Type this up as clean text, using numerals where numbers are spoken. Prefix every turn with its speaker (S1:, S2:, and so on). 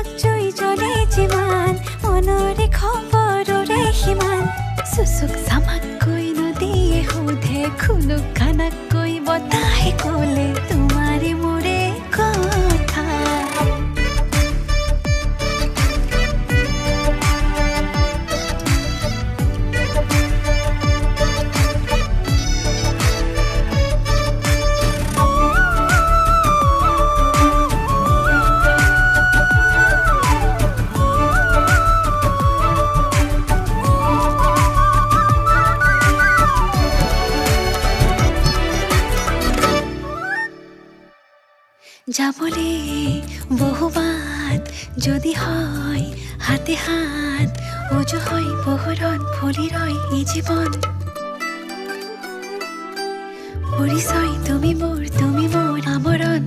S1: তোমাক জুই জ্বলে যিমান মনৰে খবৰৰে সিমান চুচুক চামাককৈ নদীয়ে সোধে খুনুক খানাককৈ বতাহে ক'লে তোমাৰে মোৰে কথা যাবলে বহুবাত যদি হয় হাতে হাত উজু হয় পোহৰত ভুলি ৰয় এই জীৱন পৰিচয় তুমি মোৰ আমৰণ